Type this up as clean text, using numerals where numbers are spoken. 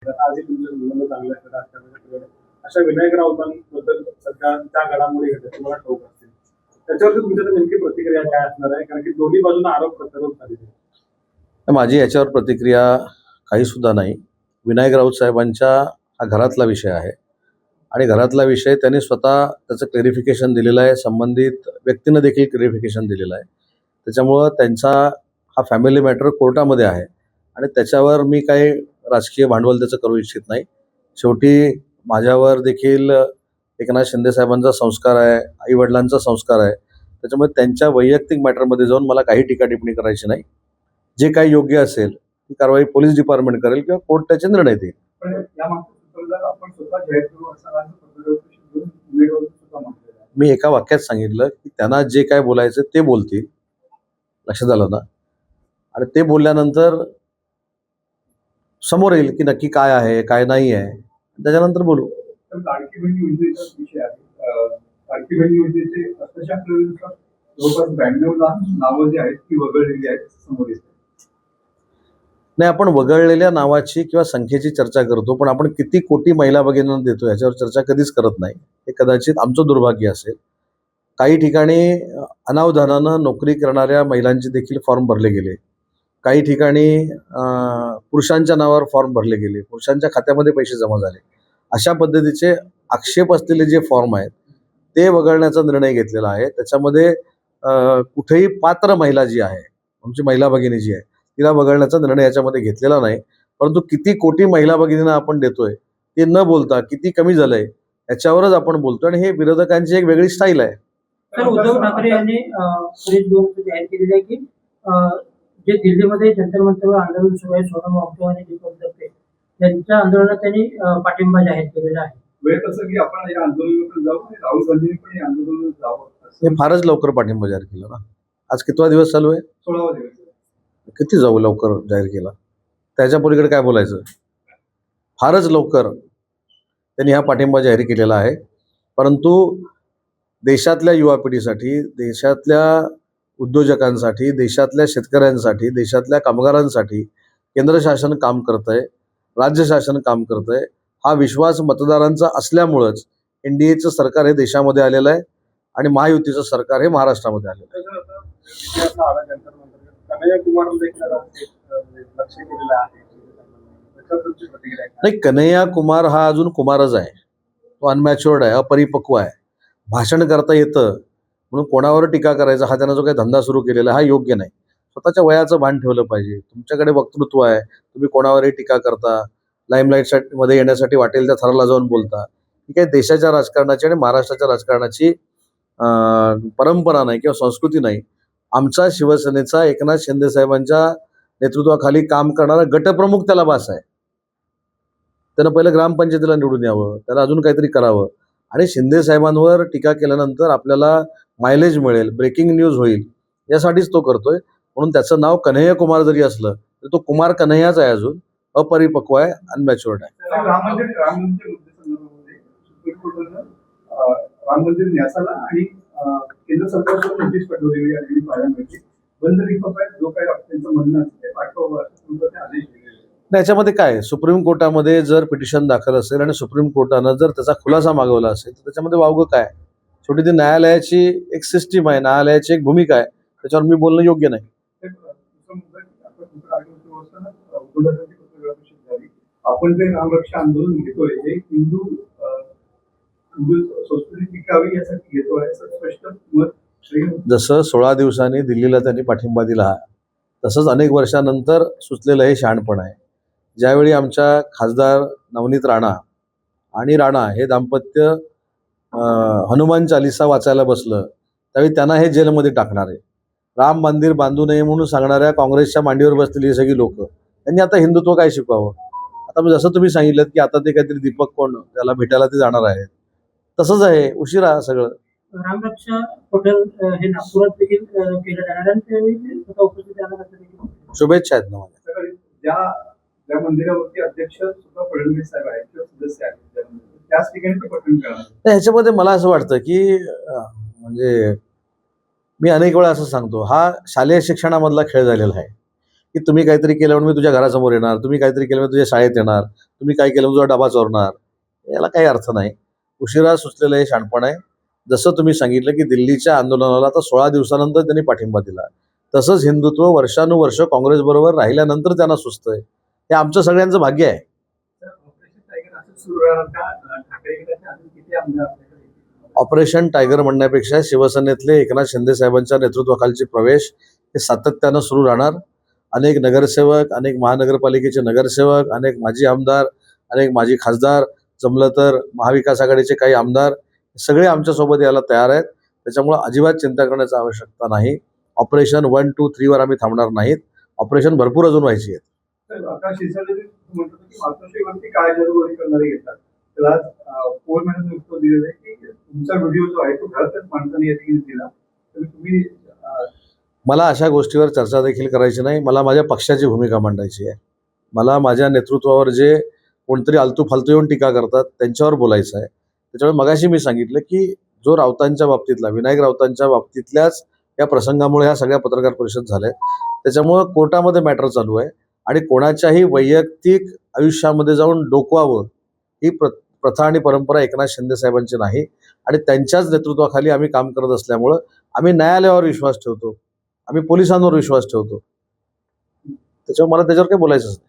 आजही तुमच्या मुलांना चांगल्या राजकारणाकडे अशा विनायक राऊतांबद्दल सध्या त्या घडामोडी घडतात तुम्हाला ठाऊक असतील. त्याच्यावरती तुमच्या नेमकी प्रतिक्रिया काय असणार आहे? कारण की दोन्ही बाजूंना आरोप प्रत्यारोप झालेले आहेत. माझी याच्यावर प्रतिक्रिया काही सुद्धा नाही. विनायक राऊत साहेबांच्या हा घरातला विषय आहे आणि घरातला विषय त्यांनी स्वतः त्याचं क्लेरिफिकेशन दिलेलं आहे. संबंधित व्यक्तीनं देखील क्लेरिफिकेशन दिलेलं आहे. त्याच्यामुळं त्यांचा हा फॅमिली मॅटर कोर्टामध्ये आहे आणि त्याच्यावर मी काही राजकीय भांडवल त्याचं करू इच्छित नाही. शेवटी माझ्यावर देखील एकनाथ शिंदे साहेबांचा संस्कार आहे, आईवडिलांचा संस्कार आहे. त्याच्यामुळे त्यांच्या वैयक्तिक मॅटरमध्ये जाऊन मला काही टीका टिप्पणी करायची नाही. जे काही योग्य असेल ती कारवाई पोलीस डिपार्टमेंट करेल किंवा कोर्ट त्याचे निर्णय देईल. मी एका वाक्यात सांगितलं की त्यांना जे काय बोलायचं ते बोलतील, लक्षात आलं ना. आणि ते बोलल्यानंतर समोर येईल की नक्की काय आहे काय नाही आहे, त्याच्यानंतर बोलू. लाडकी बहीण योजनेचा विषय आहे. लाडकी बहीण योजनेचे अर्थशास्त्रानुसार जवळपास 92 नावं जी आहेत ती वगळलेली आहेत समोर येते. नाही, आपण वगळलेल्या नावाची किंवा संख्येची चर्चा करतो, पण आपण किती कोटी महिला भगिनींना देतो याच्यावर चर्चा कधीच करत नाही. हे कदाचित आमचं दुर्भाग्य असेल. काही ठिकाणी अनावधानानं नोकरी करणाऱ्या महिलांचे देखील फॉर्म भरले गेले. काही ठिकाणी पुरुषांच्या नावावर फॉर्म भरले गेले, पुरुषांच्या खात्यामध्ये पैसे जमा झाले. अशा पद्धतीचे आक्षेप असलेले जे फॉर्म आहेत ते वगळण्याचा निर्णय घेतलेला आहे. त्याच्यामध्ये कुठेही पात्र महिला जी आहे, आमची महिला भगिनी जी आहे, तिला वगळण्याचा निर्णय याच्यामध्ये घेतलेला नाही. परंतु किती कोटी महिला भगिनींना आपण देतोय ते न बोलता किती कमी झालंय याच्यावरच आपण बोलतोय, आणि हे विरोधकांची एक वेगळी स्टाईल आहे. तर उद्धव ठाकरे यांनी जाहीर केलेलं आहे की जे दिल्लीमध्ये जंतर मंतरवर आंदोलन सुरू आहे, सोनम वांगचुक आणि दीपक दत्ते यांच्या आंदोलनात त्यांनी पाठिंबा जाहीर केलेला आहे. वेळ असं की आपण या आंदोलनाकडे जाऊ आणि राहुल गांधींनी पण या आंदोलनात जावं. हे फारच लवकर पाठिंबा जाहीर केला ना. आज कितवा दिवस चालू आहे? 16वा दिवस. किती जाऊ लवकर जाहीर केला, त्याच्या पलीकडे काय बोलायचं. फारच लवकर त्यांनी हा पाठिंबा जाहीर केलेला आहे. परंतु देशातल्या युवा पिढीसाठी, देशातल्या उद्योजकांसाठी, देशातल्या शेतकऱ्यांसाठी, देशातल्या कामगारांसाठी केंद्र शासन काम करतंय, राज्य शासन काम करतंय. हा विश्वास मतदारांचा असल्यामुळंच NDAचं सरकार हे देशामध्ये आलेलं आहे आणि महायुतीचं सरकार हे महाराष्ट्रामध्ये आलेलं आहे. नाही, कन्हैया कुमार हा अजून कुमारच आहे. तो अनमॅच्युअर्ड आहे, अपरिपक्व आहे. भाषण करता येतं म्हणून कोणावर टीका करायचा हा त्यांना जो काही धंदा सुरू केलेला हा योग्य नाही. स्वतःच्या वयाचं भान ठेवलं पाहिजे. तुमच्याकडे वक्तृत्व आहे, तुम्ही कोणावरही टीका करता, लाईमलाईट मध्ये येण्यासाठी वाटेल त्या थराला जाऊन बोलता. ही काही देशाच्या राजकारणाची आणि महाराष्ट्राच्या राजकारणाची परंपरा नाही किंवा संस्कृती नाही. आमचा शिवसेनेचा एकनाथ शिंदे साहेबांच्या नेतृत्वाखाली काम करणारा गटप्रमुख त्याला भास आहे. त्यानं पहिलं ग्रामपंचायतीला निवडून यावं, त्याला अजून काहीतरी करावं. आणि शिंदे साहेबांवर टीका केल्यानंतर आपल्याला मायलेज मिळेल, ब्रेकिंग न्यूज होईल, यासाठीच तो करतोय. म्हणून त्याचं नाव कन्हैया कुमार जरी असलं तरी तो कुमार कन्हैयाच आहे, अजून अपरिपक्व आहे, अनमॅच्युअर्ड आहे. राम मंदिर न्यासाला आणि केंद्र सरकारकडून नोटीस पाठवलेली आहे. बंद रिपाय जो काही त्यांचं म्हणणं असतं ते पाठवावं असं आदेश दिलेले. याच्यामध्ये काय, सुप्रीम कोर्टामध्ये जर पिटिशन दाखल असेल आणि सुप्रीम कोर्टानं जर त्याचा खुलासा मागवला असेल तर त्याच्यामध्ये वावगं काय. शेवटी ती न्यायालयाची एक सिस्टीम आहे, न्यायालयाची एक भूमिका आहे, त्याच्यावर मी बोलणं योग्य नाही. आपण जे रामरक्षा आंदोलन घेतोय हे हिंदू संस्कृती टिकावी यासाठी घेतोय असं स्पष्ट मत. जसं 16 दिवसांनी दिल्लीला त्यांनी पाठिंबा दिला, तसंच अनेक वर्षानंतर सुचलेलं हे शहाणपण आहे. ज्यावेळी आमच्या खासदार नवनीत राणा आणि राणा हे दाम्पत्य हनुमान चालिसा वाचायला बसलं त्यावेळी त्यांना हे जेलमध्ये टाकणार आहे. राम मंदिर बांधू नये म्हणून सांगणाऱ्या काँग्रेसच्या मांडीवर बसलेली ही सगळी लोक, त्यांनी आता हिंदुत्व काय शिकवावं. आता जसं तुम्ही सांगितलं की आता ते काहीतरी दीपक कोण त्याला भेटायला ते जाणार आहेत, तसंच आहे, उशिरा सगळं. रामरक्षा पटेल हे नागपुरात देखील केलं जाणार आणि त्यावेळी स्वतः उपस्थित राहणार असं शुभेच्छा आहेत ना मला. ज्या मंदिरावरती अध्यक्ष सुद्धा फडणवीस साहेब आहेत किंवा सदस्य आहेत त्याच ठिकाणी ते पठण करणार. ह्याच्यामध्ये मला असं वाटतं की म्हणजे मी अनेक वेळा असं सांगतो, हा शालेय शिक्षणामधला खेळ झालेला आहे. की तुम्ही काहीतरी केलं म्हणून मी तुझ्या घरासमोर येणार, तुम्ही काहीतरी केलं म्हणून तुझ्या शाळेत येणार, तुम्ही काय केलं म्हणून तुझा डबा चोरणार. याला काही अर्थ नाही. उशिरा सुचलेलं हे शहाणपण आहे. जसं तुम्ही सांगितलं की दिल्लीच्या आंदोलनाला आता 16 दिवसानंतर त्यांनी पाठिंबा दिला, तसंच हिंदुत्व वर्षानुवर्ष काँग्रेसबरोबर राहिल्यानंतर त्यांना सुचतंय. हे आमचं सगळ्यांचं भाग्य आहे. ऑपरेशन टायगर असं सुरू राहणार का? ठाकरे गटाचे अजून किती आमदार आपल्याकडे येतील? ऑपरेशन टायगर म्हणण्यापेक्षा शिवसेनेतले एकनाथ शिंदे साहेबांच्या नेतृत्वाखालचे प्रवेश हे सातत्यानं सुरू राहणार. अनेक नगरसेवक, अनेक महानगरपालिकेचे नगरसेवक, अनेक माजी आमदार, अनेक माजी खासदार, जमलं तर महाविकास आघाडीचे काही आमदार सगळे आमच्यासोबत यायला तयार आहेत. त्याच्यामुळं अजिबात चिंता करण्याची आवश्यकता नाही. ऑपरेशन 1, 2, 3 वर आम्ही थांबणार नाहीत. ऑपरेशन भरपूर अजून व्हायची आहेत. तर आकाश शिरसाट म्हणतो की मातोश्रीवरती काय जरुरी करणारे घेतात, त्याला पोल मॅनचं उत्तर दिलेलं आहे की तुमचा व्हिडिओ जो आहे तो घरातच माणसाने या ठिकाणी दिला, तर तुम्ही मला अशा गोष्टीवर चर्चा देखील करायची नाही. मला माझ्या पक्षाची भूमिका मांडायची आहे. मला माझ्या नेतृत्वावर जे कोणतरी आलतू फालतू येऊन टीका करतात त्यांच्यावर बोलायचं आहे. त्याच्यामुळे मगाशी मी सांगितलं की जो राऊतांच्या बाबतीतला, विनायक राऊतांच्या बाबतीतल्याच या प्रसंगामुळे ह्या सगळ्या पत्रकार परिषद झाल्या. त्याच्यामुळं कोर्टामध्ये मॅटर चालू आहे आणि कोणाच्याही वैयक्तिक आयुष्यामध्ये जाऊन डोकवावं ही प्रथा आणि परंपरा एकनाथ शिंदे साहेबांची नाही. आणि त्यांच्याच नेतृत्वाखाली आम्ही काम करत असल्यामुळं आम्ही न्यायालयावर विश्वास ठेवतो, आम्ही पोलिसांवर विश्वास ठेवतो. त्याच्यामुळे मला त्याच्यावर काही बोलायचंच नाही.